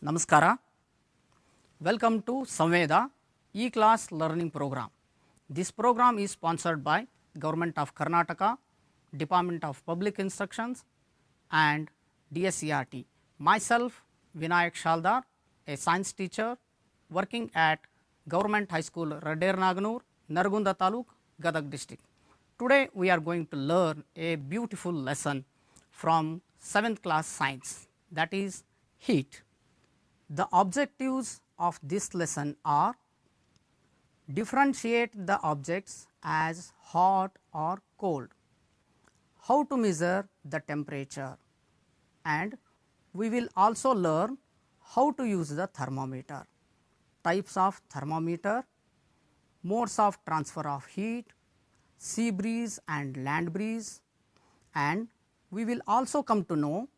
Namaskara. Welcome to Samveda E-Class Learning Program. This program is sponsored by Government of Karnataka, Department of Public Instructions and DSCRT. Myself Vinayak Shaldar, a science teacher working at Government High School Radernaganur, Nargunda Taluk, Gadag district. Today we are going to learn a beautiful lesson from 7th class science, that is heat. The objectives of this lesson are: differentiate the objects as hot or cold, how to measure the temperature, and we will also learn how to use the thermometer, types of thermometer, modes of transfer of heat, sea breeze and land breeze, and we will also come to know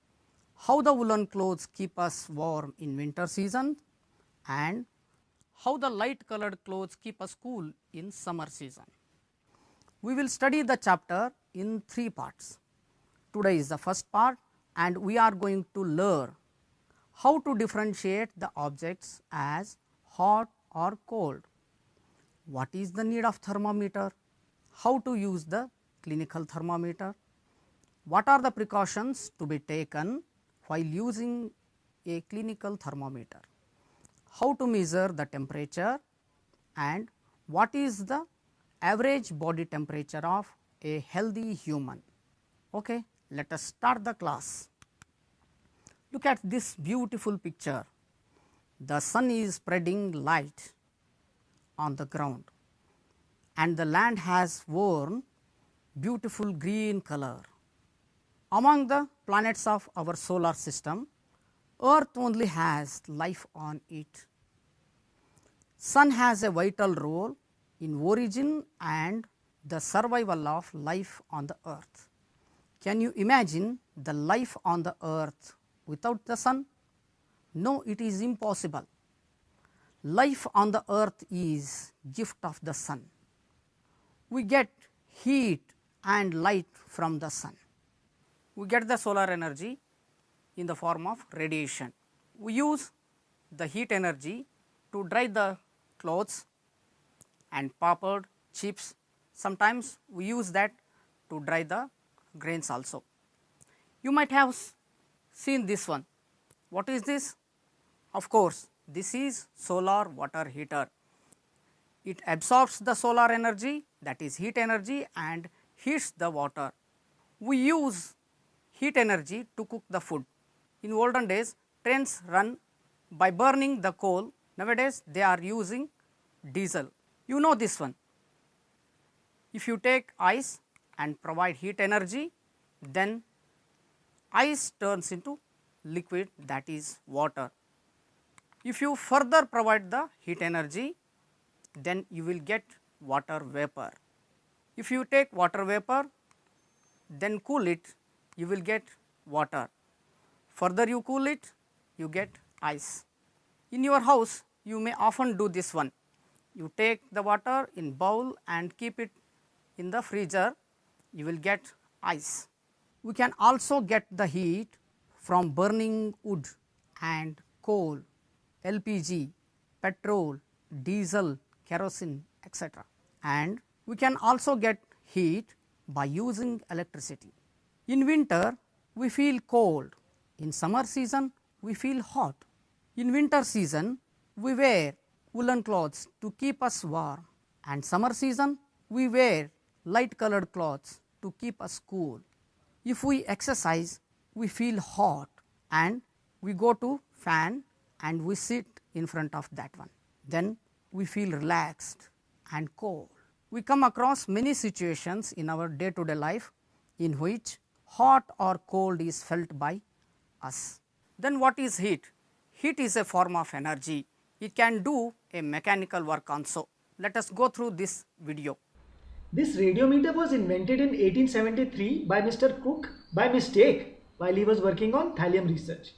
how the woolen clothes keep us warm in winter season and how the light colored clothes keep us cool in summer season. We will study the chapter in 3 parts. Today is the first part and we are going to learn how to differentiate the objects as hot or cold, what is the need of thermometer, how to use the clinical thermometer, what are the precautions to be taken while using a clinical thermometer, how to measure the temperature, and what is the average body temperature of a healthy human. Okay, let us start the class. Look at this beautiful picture. The sun is spreading light on the ground and the land has worn beautiful green color. Among the planets of our solar system, Earth only has life on it. Sun has a vital role in origin and the survival of life on the Earth. Can you imagine the life on the Earth without the sun? No, it is impossible. Life on the Earth is gift of the sun. We get heat and light from the sun. We get the solar energy in the form of radiation. We use the heat energy to dry the clothes and papad, chips. Sometimes we use that to dry the grains also. You might have seen this one. What is this? Of course, this is solar water heater. It absorbs the solar energy, that is heat energy, and heats the water. We use heat energy to cook the food. In olden days, trains run by burning the coal. Nowadays, they are using diesel. You know this one. If you take ice and provide heat energy, then ice turns into liquid, that is water. If you further provide the heat energy, then you will get water vapor. If you take water vapor, then cool it, you will get water. Further you cool it, you get ice. In your house, you may often do this one. You take the water in bowl and keep it in the freezer, you will get ice. We can also get the heat from burning wood and coal, LPG, petrol, diesel, kerosene, etc. And we can also get heat by using electricity. In winter, we feel cold. In summer season, we feel hot. In winter season, we wear woolen clothes to keep us warm, and summer season, we wear light colored clothes to keep us cool. If we exercise, we feel hot and we go to fan and we sit in front of that one. Then we feel relaxed and cold. We come across many situations in our day-to-day life in which hot or cold is felt by us. Then what is heat? Heat is a form of energy. It can do a mechanical work also. Let us go through this video. This radiometer was invented in 1873 by Mr. Cook by mistake while he was working on thallium research.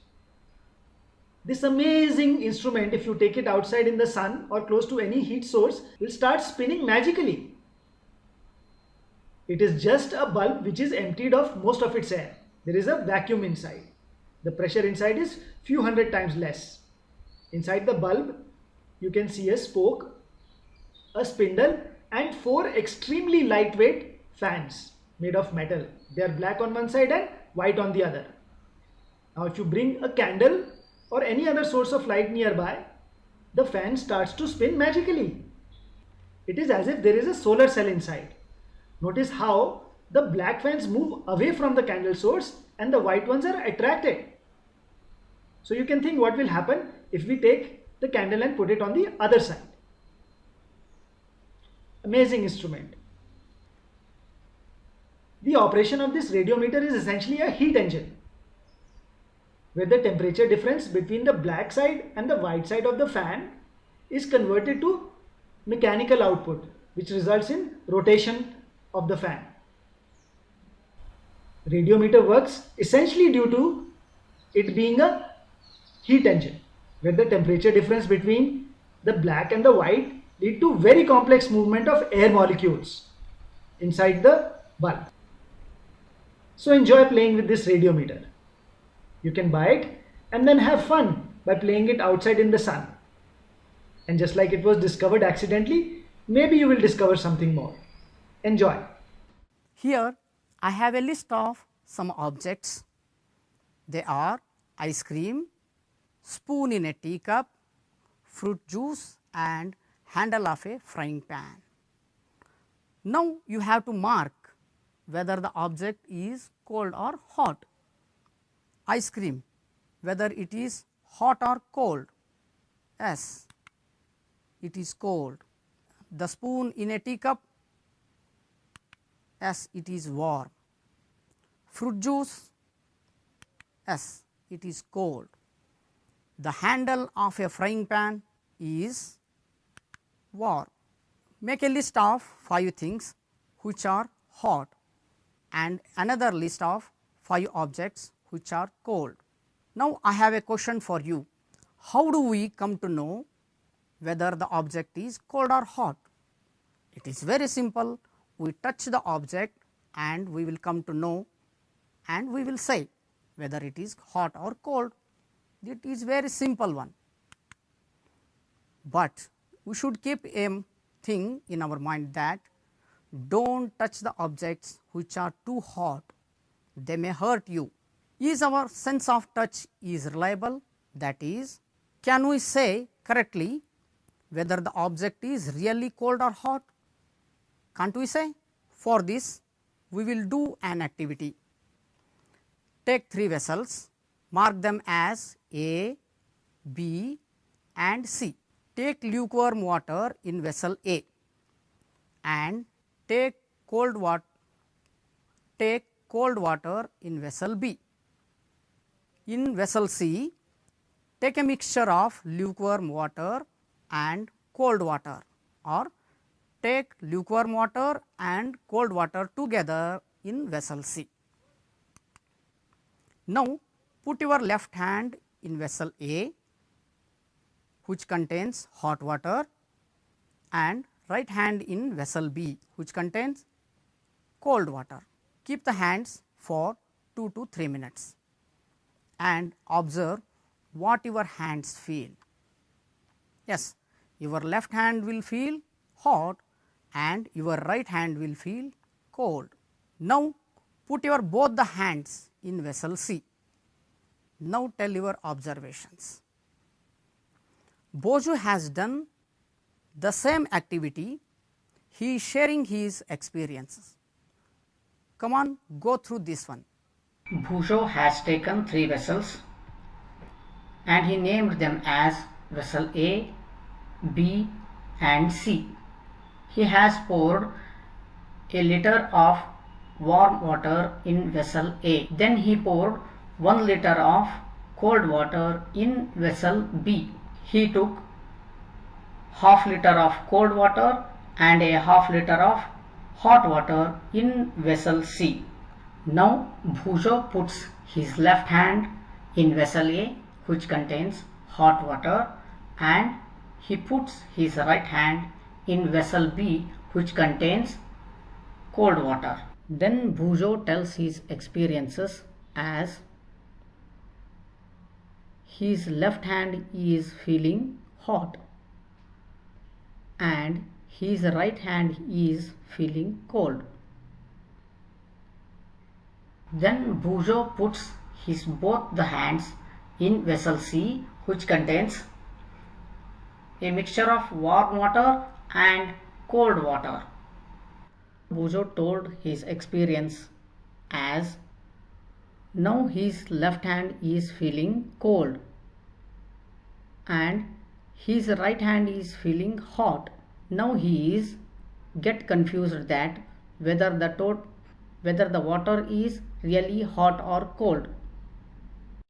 This amazing instrument, if you take it outside in the sun or close to any heat source, will start spinning magically. It is just a bulb which is emptied of most of its air. There is a vacuum inside. The pressure inside is few hundred times less. Inside the bulb, you can see a spoke, a spindle, and 4 extremely lightweight fans made of metal. They are black on one side and white on the other. Now if you bring a candle or any other source of light nearby, the fan starts to spin magically. It is as if there is a solar cell inside. Notice how the black fans move away from the candle source and the white ones are attracted. So you can think what will happen if we take the candle and put it on the other side. Amazing instrument. The operation of this radiometer is essentially a heat engine, where the temperature difference between the black side and the white side of the fan is converted to mechanical output, which results in rotation of the fan. Radiometer works essentially due to it being a heat engine, where the temperature difference between the black and the white lead to very complex movement of air molecules inside the bulb. So enjoy playing with this radiometer. You can buy it and then have fun by playing it outside in the sun. And just like it was discovered accidentally, maybe you will discover something more. Enjoy. Here I have a list of some objects. They are ice cream, spoon in a teacup, fruit juice, and handle of a frying pan. Now you have to mark whether the object is cold or hot. Ice cream, whether it is hot or cold. Yes, it is cold. The spoon in a teacup, yes, it is warm. Fruit juice, yes, it is cold. The handle of a frying pan is warm. Make a list of 5 things which are hot and another list of 5 objects which are cold. Now I have a question for you. How do we come to know whether the object is cold or hot? It is very simple. We touch the object and we will come to know, and we will say whether it is hot or cold. It is very simple one. But we should keep a thing in our mind that don't touch the objects which are too hot. They may hurt you. Is our sense of touch is reliable? That is, can we say correctly whether the object is really cold or hot? Can't we say? For this, we will do an activity. Take 3 vessels, mark them as A, B and C. Take lukewarm water in vessel A and take cold water in vessel B. In vessel C, take a mixture of lukewarm water and cold water, or take lukewarm water and cold water together in vessel C. Now put your left hand in vessel A, which contains hot water, and right hand in vessel B, which contains cold water. Keep the hands for 2 to 3 minutes and observe what your hands feel. Yes, your left hand will feel hot and your right hand will feel cold. Now put your both the hands in vessel C. Now tell your observations. Boju has done the same activity. He is sharing his experiences. Come on, go through this one. Bhujo has taken 3 vessels and he named them as vessel A, B and C. He has poured a liter of warm water in vessel A. Then he poured 1 liter of cold water in vessel B. He took half liter of cold water and a half liter of hot water in vessel C. Now Bhujo puts his left hand in vessel A, which contains hot water, and he puts his right hand in vessel B, which contains cold water. Then Bhujo tells his experiences as his left hand is feeling hot and his right hand is feeling cold. Then Bujo puts his both the hands in vessel C, which contains a mixture of warm water and cold water. Bujo told his experience as, now his left hand is feeling cold and his right hand is feeling hot. Now he is get confused that whether the water is really hot or cold.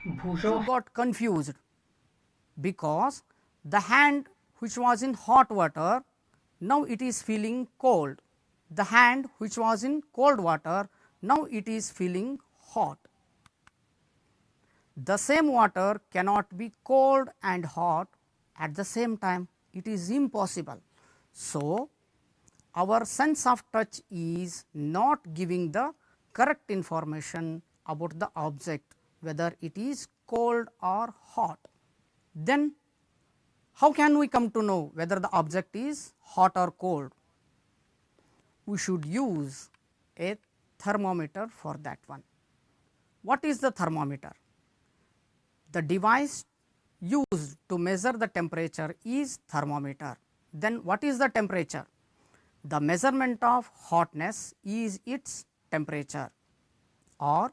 Bujo got confused because the hand which was in hot water, now it is feeling cold. The hand which was in cold water, now it is feeling hot. The same water cannot be cold and hot at the same time. It is impossible. So, our sense of touch is not giving the correct information about the object, whether it is cold or hot. Then, how can we come to know whether the object is hot or cold? We should use a thermometer for that one. What is the thermometer? The device used to measure the temperature is thermometer. Then what is the temperature? The measurement of hotness is its temperature, or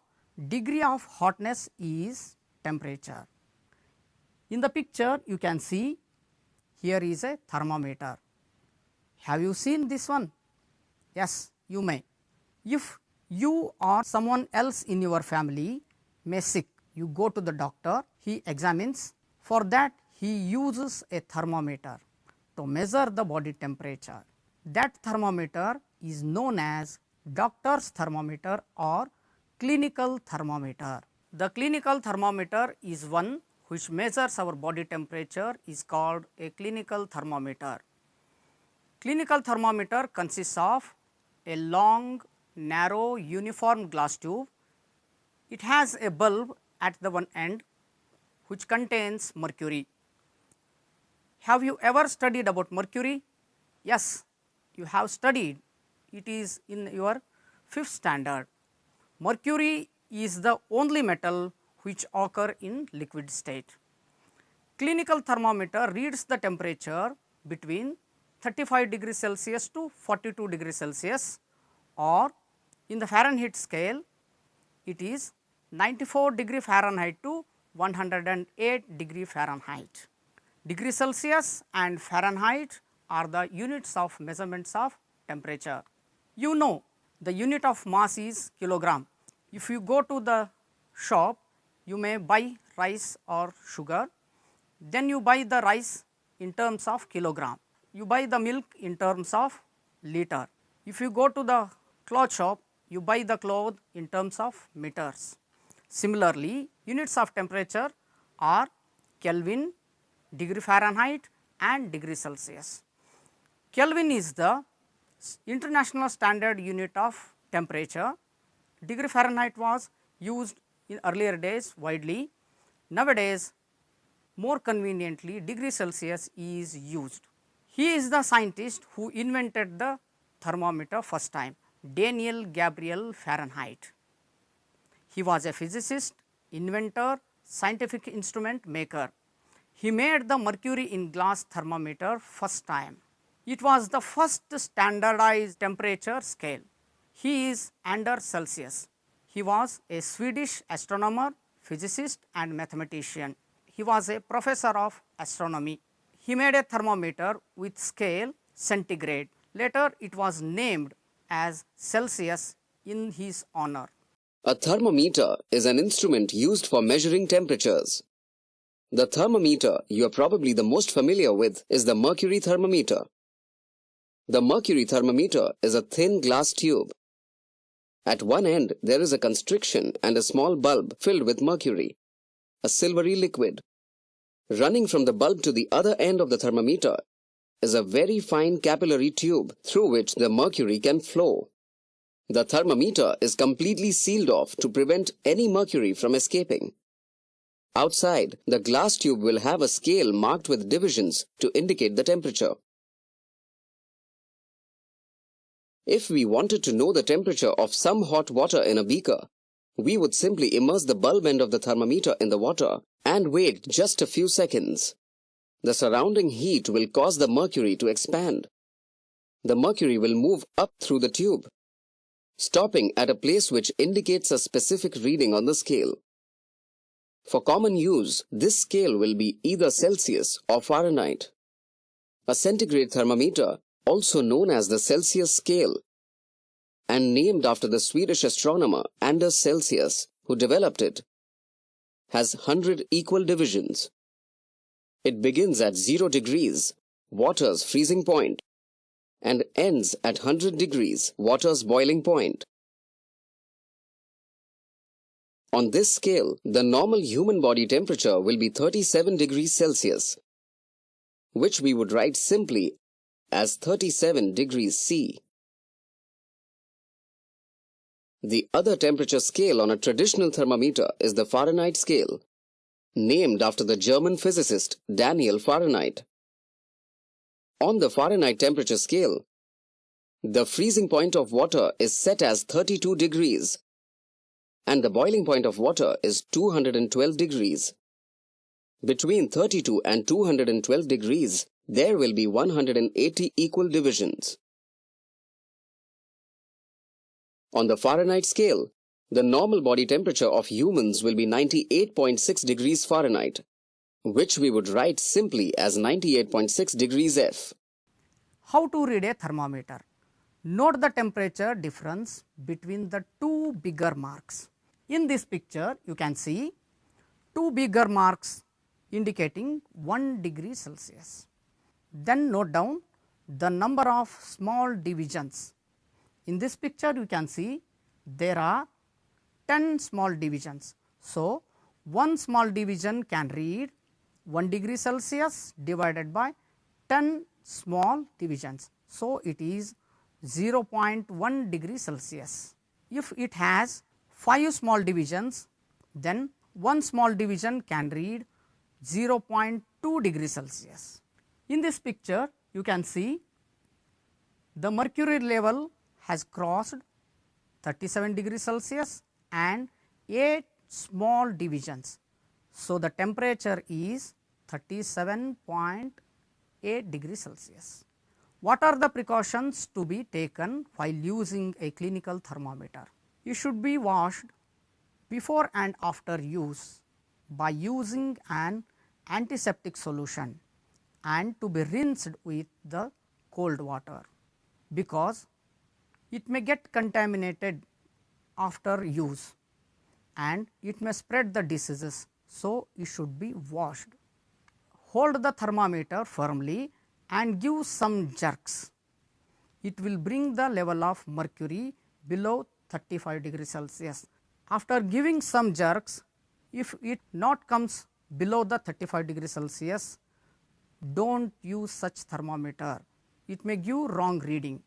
degree of hotness is temperature. In the picture you can see here is a thermometer. Have you seen this one? Yes, you may. If you or someone else in your family may sick, you go to the doctor, he examines. For that he uses a thermometer to measure the body temperature. That thermometer is known as doctor's thermometer or clinical thermometer. The clinical thermometer is one which measures our body temperature, is called a clinical thermometer. Clinical thermometer consists of a long, narrow, uniform glass tube. It has a bulb at the one end which contains mercury. Have you ever studied about mercury? Yes, you have studied. It is in your 5th standard. Mercury is the only metal which occur in liquid state. Clinical thermometer reads the temperature between 35 degrees Celsius to 42 degrees Celsius, or in the Fahrenheit scale it is 94 degree Fahrenheit to 108 degree Fahrenheit. Degree Celsius and Fahrenheit are the units of measurements of temperature. You know the unit of mass is kilogram. If you go to the shop, you may buy rice or sugar, then you buy the rice in terms of kilogram. You buy the milk in terms of liter. If you go to the cloth shop, you buy the cloth in terms of meters. Similarly, units of temperature are Kelvin, degree Fahrenheit and degree Celsius. Kelvin is the international standard unit of temperature. Degree Fahrenheit was used in earlier days widely. Nowadays, more conveniently, degree Celsius is used. He is the scientist who invented the thermometer first time, Daniel Gabriel Fahrenheit. He was a physicist, inventor, scientific instrument maker. He made the mercury in glass thermometer first time. It was the first standardized temperature scale. He is Anders Celsius. He was a Swedish astronomer, physicist and mathematician. He was a professor of astronomy. He made a thermometer with scale centigrade. Later it was named as Celsius in his honor. A thermometer is an instrument used for measuring temperatures. The thermometer you are probably the most familiar with is the mercury thermometer. The mercury thermometer is a thin glass tube. At one end there is a constriction and a small bulb filled with mercury, a silvery liquid. Running from the bulb to the other end of the thermometer is a very fine capillary tube through which the mercury can flow. The thermometer is completely sealed off to prevent any mercury from escaping. Outside, the glass tube will have a scale marked with divisions to indicate the temperature. If we wanted to know the temperature of some hot water in a beaker, we would simply immerse the bulb end of the thermometer in the water and wait just a few seconds. The surrounding heat will cause the mercury to expand. The mercury will move up through the tube, stopping at a place which indicates a specific reading on the scale. For common use, this scale will be either Celsius or Fahrenheit. A centigrade thermometer, also known as the Celsius scale, and named after the Swedish astronomer Anders Celsius, who developed it, has 100 equal divisions. It begins at 0 degrees, water's freezing point, and ends at 100 degrees, water's boiling point. On this scale, the normal human body temperature will be 37 degrees Celsius, which we would write simply as 37 degrees C. The other temperature scale on a traditional thermometer is the Fahrenheit scale, named after the German physicist Daniel Fahrenheit. On the Fahrenheit temperature scale, the freezing point of water is set as 32 degrees, and the boiling point of water is 212 degrees. Between 32 and 212 degrees, there will be 180 equal divisions. On the Fahrenheit scale, the normal body temperature of humans will be 98.6 degrees Fahrenheit, which we would write simply as 98.6 degrees F. How to read a thermometer? Note the temperature difference between the two bigger marks. In this picture, you can see two bigger marks indicating 1 degree Celsius. Then note down the number of small divisions. In this picture, you can see there are 10 small divisions. So, one small division can read 1 degree Celsius divided by 10 small divisions. So, it is 0.1 degree Celsius. If it has 5 small divisions, then one small division can read 0.2 degree Celsius. In this picture, you can see the mercury level has crossed 37 degrees Celsius and 8 small divisions. So, the temperature is 37.8 degrees Celsius. What are the precautions to be taken while using a clinical thermometer? It should be washed before and after use by using an antiseptic solution and to be rinsed with the cold water, because it may get contaminated after use and it may spread the diseases. So, it should be washed. Hold the thermometer firmly and give some jerks. It will bring the level of mercury below 35 degrees Celsius. After giving some jerks, if it not comes below the 35 degrees Celsius, don't use such thermometer. It may give wrong reading.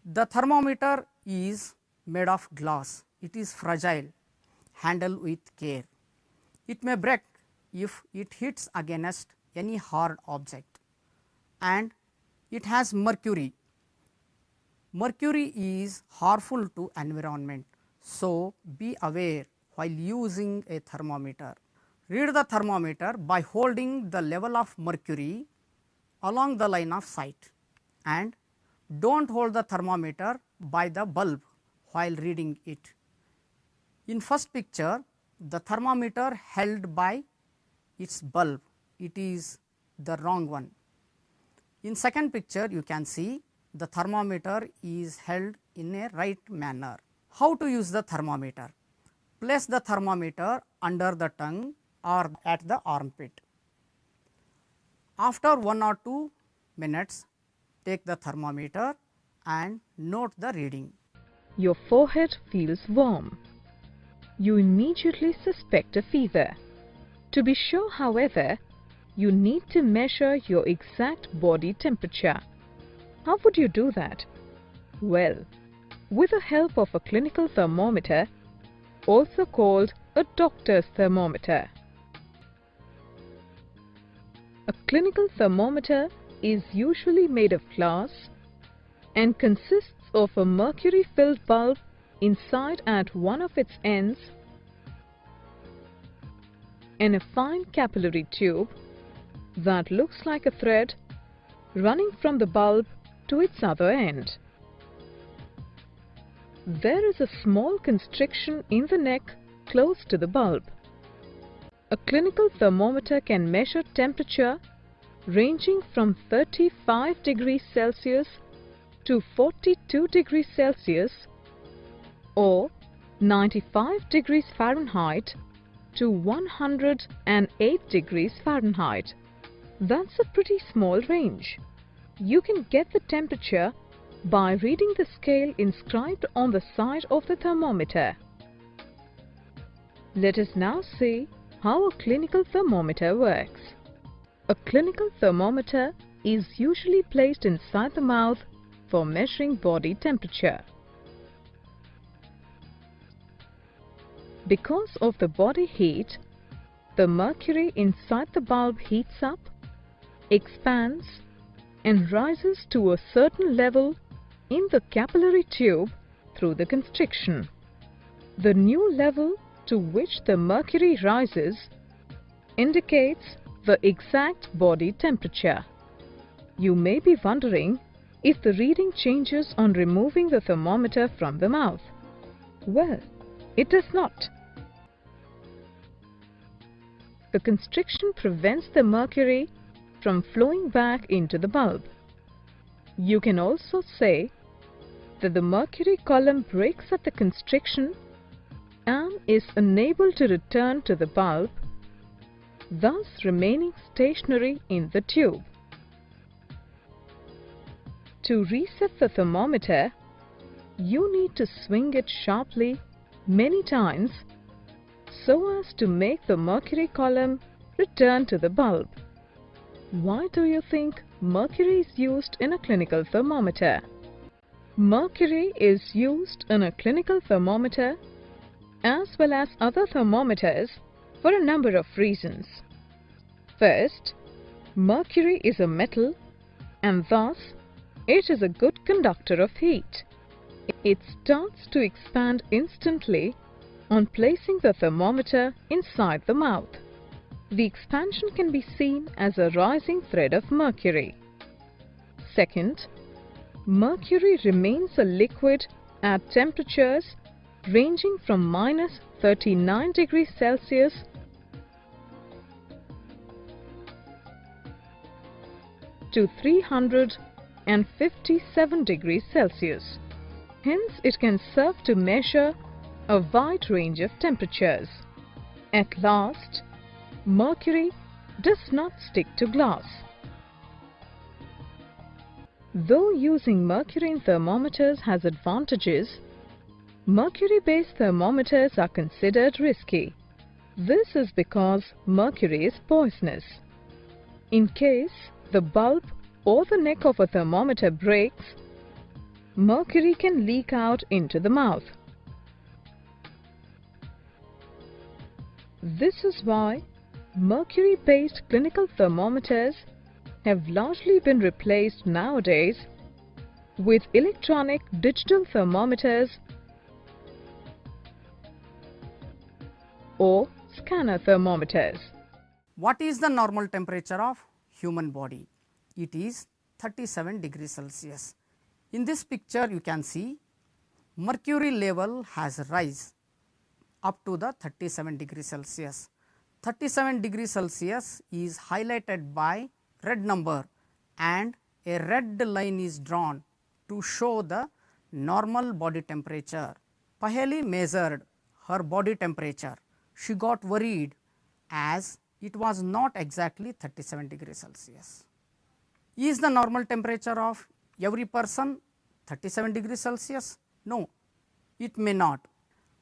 The thermometer is made of glass. It is fragile. Handle with care. It may break if it hits against any hard object, and it has mercury. Mercury is harmful to environment, so be aware while using a thermometer. Read the thermometer by holding the level of mercury along the line of sight, and don't hold the thermometer by the bulb while reading it. In first picture, the thermometer held by its bulb, it is the wrong one. In second picture, you can see the thermometer is held in a right manner. How to use the thermometer? Place the thermometer under the tongue or at the armpit. After 1 or 2 minutes, take the thermometer and note the reading. Your forehead feels warm. You immediately suspect a fever. To be sure, however, you need to measure your exact body temperature. How would you do that? Well, with the help of a clinical thermometer, also called a doctor's thermometer. A clinical thermometer is usually made of glass and consists of a mercury-filled bulb inside at one of its ends and a fine capillary tube that looks like a thread running from the bulb to its other end. There is a small constriction in the neck close to the bulb. A clinical thermometer can measure temperature ranging from 35 degrees Celsius to 42 degrees Celsius or 95 degrees Fahrenheit to 108 degrees Fahrenheit. That's a pretty small range. You can get the temperature by reading the scale inscribed on the side of the thermometer. Let us now see how a clinical thermometer works. A clinical thermometer is usually placed inside the mouth for measuring body temperature. Because of the body heat, the mercury inside the bulb heats up, expands, and rises to a certain level in the capillary tube through the constriction. The new level to which the mercury rises indicates the exact body temperature. You may be wondering if the reading changes on removing the thermometer from the mouth. Well, it does not. The constriction prevents the mercury from flowing back into the bulb. You can also say that the mercury column breaks at the constriction and is unable to return to the bulb, thus remaining stationary in the tube. To reset the thermometer, you need to swing it sharply many times so as to make the mercury column return to the bulb. Why do you think mercury is used in a clinical thermometer? Mercury is used in a clinical thermometer as well as other thermometers for a number of reasons. First, mercury is a metal and thus it is a good conductor of heat. It starts to expand instantly on placing the thermometer inside the mouth. The expansion can be seen as a rising thread of mercury. Second, mercury remains a liquid at temperatures ranging from -39 degrees Celsius to 357 degrees Celsius. Hence, it can serve to measure a wide range of temperatures. At last, mercury does not stick to glass. Though using mercury in thermometers has advantages, mercury-based thermometers are considered risky. This is because mercury is poisonous. In case the bulb or the neck of a thermometer breaks, mercury can leak out into the mouth. This is why mercury-based clinical thermometers have largely been replaced nowadays with electronic digital thermometers or scanner thermometers. What is the normal temperature of human body? It is 37 degrees Celsius. In this picture you can see mercury level has rise up to the 37 degrees Celsius. 37 degrees Celsius is highlighted by red number and a red line is drawn to show the normal body temperature. Paheli measured her body temperature. She got worried as it was not exactly 37 degrees Celsius. Is the normal temperature of every person 37 degrees Celsius? No, it may not.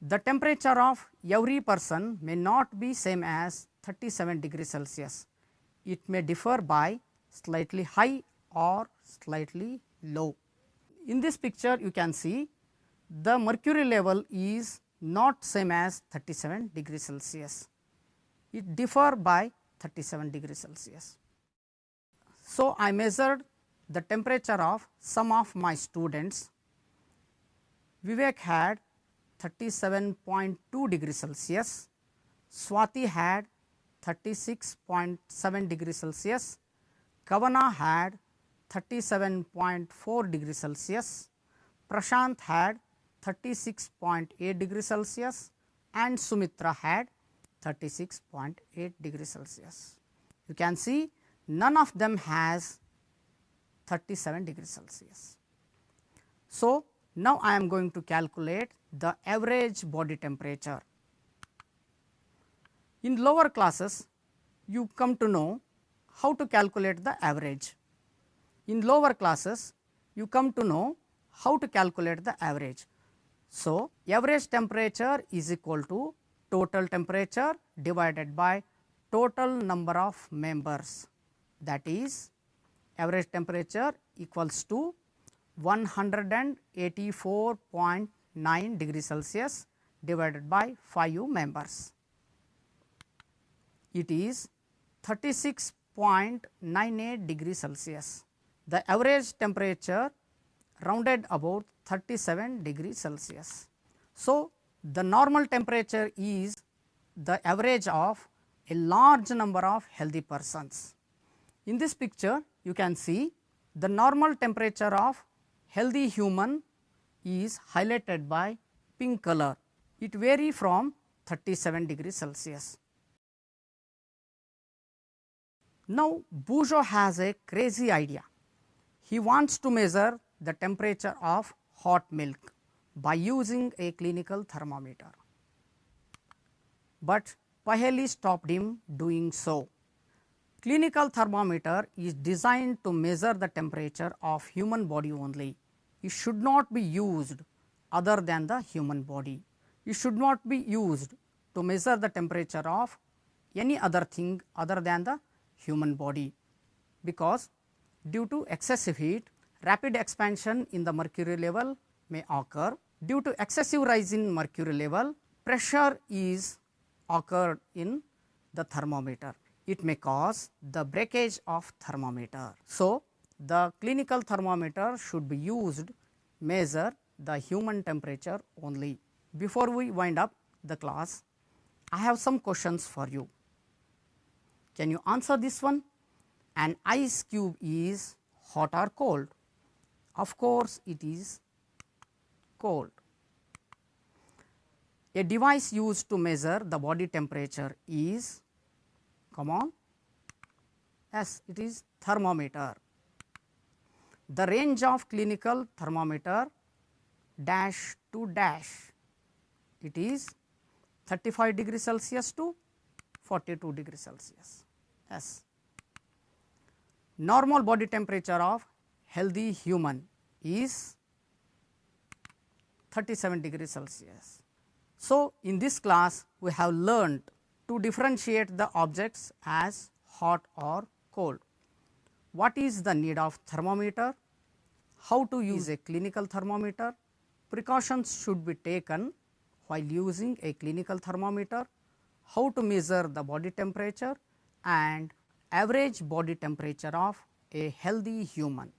The temperature of every person may not be same as 37 degrees Celsius. It may differ by slightly high or slightly low. In this picture you can see the mercury level is not same as 37 degrees Celsius. It differ by 37 degrees Celsius. So, I measured the temperature of some of my students. Vivek had 37.2 degrees Celsius, Swati had 36.7 degrees Celsius, Kavana had 37.4 degrees Celsius, Prashant had 36.8 degrees Celsius and Sumitra had 36.8 degrees Celsius. You can see none of them has 37 degrees Celsius. So, now I am going to calculate the average body temperature. In lower classes, you come to know how to calculate the average. In lower classes, you come to know how to calculate the average. So, average temperature is equal to total temperature divided by total number of members, that is average temperature equals to 184.9 degrees Celsius divided by 5 members. It is 36.98 degrees Celsius. The average temperature rounded about 37 degrees Celsius. So, the normal temperature is the average of a large number of healthy persons. In this picture, you can see the normal temperature of healthy human is highlighted by pink color. It varies from 37 degrees Celsius. Now, Bujo has a crazy idea. He wants to measure the temperature of hot milk by using a clinical thermometer. But Paheli stopped him doing so. Clinical thermometer is designed to measure the temperature of human body only. It should not be used other than the human body. It should not be used to measure the temperature of any other thing other than the human body, because due to excessive heat, rapid expansion in the mercury level may occur. Due to excessive rise in mercury level, pressure is occurred in the thermometer. It may cause the breakage of thermometer. So, the clinical thermometer should be used measure the human temperature only. Before we wind up the class, I have some questions for you. Can you answer this one? An ice cube is hot or cold? Of course, it is cold. A device used to measure the body temperature is, come on, yes, it is thermometer. The range of clinical thermometer dash to dash, it is 35 degrees Celsius to 42 degrees Celsius. Yes. Normal body temperature of healthy human is 37 degrees Celsius. So, in this class we have learned to differentiate the objects as hot or cold. What is the need of thermometer? How to use a clinical thermometer? Precautions should be taken while using a clinical thermometer. How to measure the body temperature and average body temperature of a healthy human.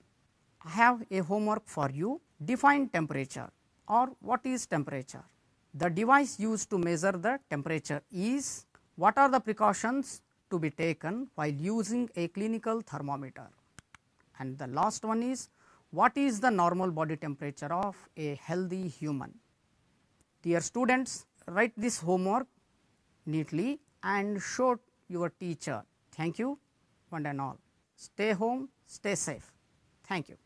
I have a homework for you. Define temperature, or what is temperature? The device used to measure the temperature is. What are the precautions to be taken while using a clinical thermometer? And the last one is, what is the normal body temperature of a healthy human? Dear students, write this homework neatly and show your teacher. Thank you, one and all. Stay home, stay safe. Thank you.